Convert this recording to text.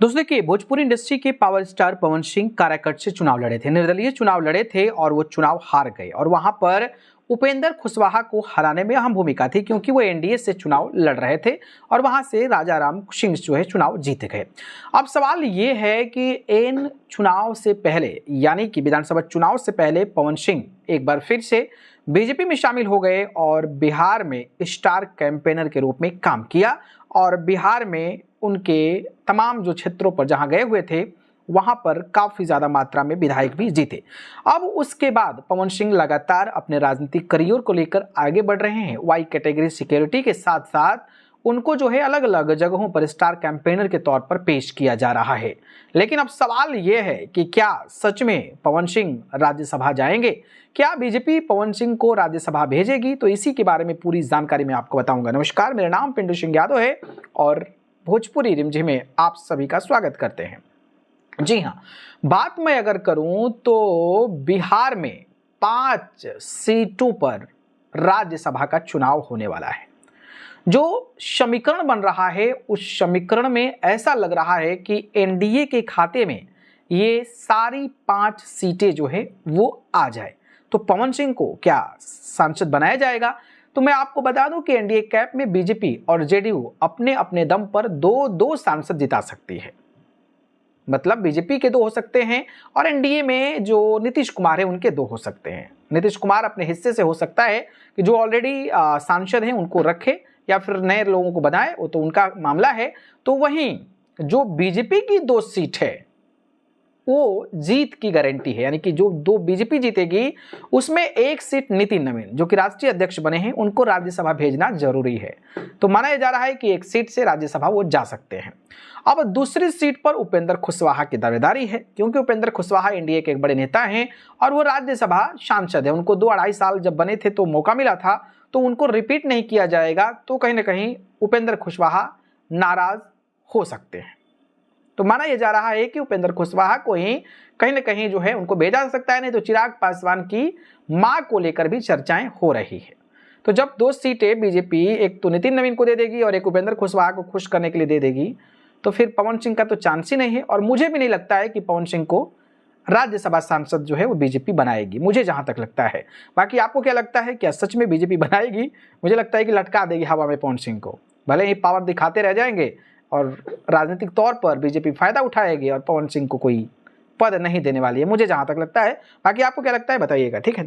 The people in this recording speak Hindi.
दोस्तों देखिए, भोजपुरी इंडस्ट्री के पावर स्टार पवन सिंह काराकट से चुनाव लड़े थे, निर्दलीय चुनाव लड़े थे और वो चुनाव हार गए। और वहां पर उपेंद्र कुशवाहा को हराने में अहम भूमिका थी, क्योंकि वो एनडीए से चुनाव लड़ रहे थे और वहां से राजा राम सिंह जो है चुनाव जीत गए। अब सवाल ये है कि इन चुनाव से पहले, यानी कि विधानसभा चुनाव से पहले, पवन सिंह एक बार फिर से बीजेपी में शामिल हो गए और बिहार में स्टार कैंपेनर के रूप में काम किया और बिहार में उनके तमाम जो क्षेत्रों पर जहां गए हुए थे वहां पर काफी ज्यादा मात्रा में विधायक भी जीते। अब उसके बाद पवन सिंह लगातार अपने राजनीतिक करियर को लेकर आगे बढ़ रहे हैं। वाई कैटेगरी सिक्योरिटी के साथ साथ उनको जो है अलग अलग जगहों पर स्टार कैंपेनर के तौर पर पेश किया जा रहा है। लेकिन अब सवाल यह है कि क्या सच में पवन सिंह राज्यसभा जाएंगे? क्या बीजेपी पवन सिंह को राज्यसभा भेजेगी? तो इसी के बारे में पूरी जानकारी मैं आपको बताऊंगा। नमस्कार, मेरा नाम पिंटू सिंह यादव है और भोजपुरी रिमझिम में आप सभी का स्वागत करते हैं। जी हाँ, बात मैं अगर करूं तो बिहार में 5 सीटों पर राज्यसभा का चुनाव होने वाला है। जो समीकरण बन रहा है उस समीकरण में ऐसा लग रहा है कि एनडीए के खाते में ये सारी 5 सीटें जो है वो आ जाए। तो पवन सिंह को क्या सांसद बनाया जाएगा? तो मैं आपको बता दूं कि एनडीए कैप में बीजेपी और जेडीयू अपने अपने दम पर दो सांसद जिता सकती है। मतलब बीजेपी के 2 हो सकते हैं और एनडीए में जो नीतीश कुमार है उनके 2 हो सकते हैं। नीतीश कुमार अपने हिस्से से हो सकता है कि जो ऑलरेडी सांसद हैं उनको रखे या फिर नए लोगों को बनाए, वो तो उनका मामला है। तो वहीं जो बीजेपी की 2 सीट है वो जीत की गारंटी है, यानी कि जो 2 बीजेपी जीतेगी उसमें 1 सीट नितिन नवीन जो कि राष्ट्रीय अध्यक्ष बने हैं उनको राज्यसभा भेजना जरूरी है। तो माना जा रहा है कि 1 सीट से राज्यसभा वो जा सकते हैं। अब दूसरी सीट पर उपेंद्र कुशवाहा की दावेदारी है, क्योंकि उपेंद्र कुशवाहा एनडीए के एक बड़े नेता हैं और वो राज्यसभा सांसद है। उनको 2-2.5 साल जब बने थे तो मौका मिला था, तो उनको रिपीट नहीं किया जाएगा। तो कहीं ना कहीं उपेंद्र कुशवाहा नाराज हो सकते हैं। तो माना यह जा रहा है कि उपेंद्र कुशवाहा को ही कहीं ना कहीं जो है उनको भेजा जा सकता है, नहीं तो चिराग पासवान की मां को लेकर भी चर्चाएं हो रही है। तो जब 2 सीटें बीजेपी एक तो नितिन नवीन को दे देगी और एक उपेंद्र कुशवाहा को खुश करने के लिए दे देगी, तो फिर पवन सिंह का तो चांस ही नहीं है। और मुझे भी नहीं लगता है कि पवन सिंह को राज्यसभा सांसद जो है वो बीजेपी बनाएगी, मुझे जहां तक लगता है। बाकी आपको क्या लगता है, क्या सच में बीजेपी बनाएगी? मुझे लगता है कि लटका देगी हवा में पवन सिंह को। भले ही पावर दिखाते रह जाएंगे और राजनीतिक तौर पर बीजेपी फायदा उठाएगी और पवन सिंह को कोई पद नहीं देने वाली है, मुझे जहां तक लगता है। बाकी आपको क्या लगता है बताइएगा, ठीक है।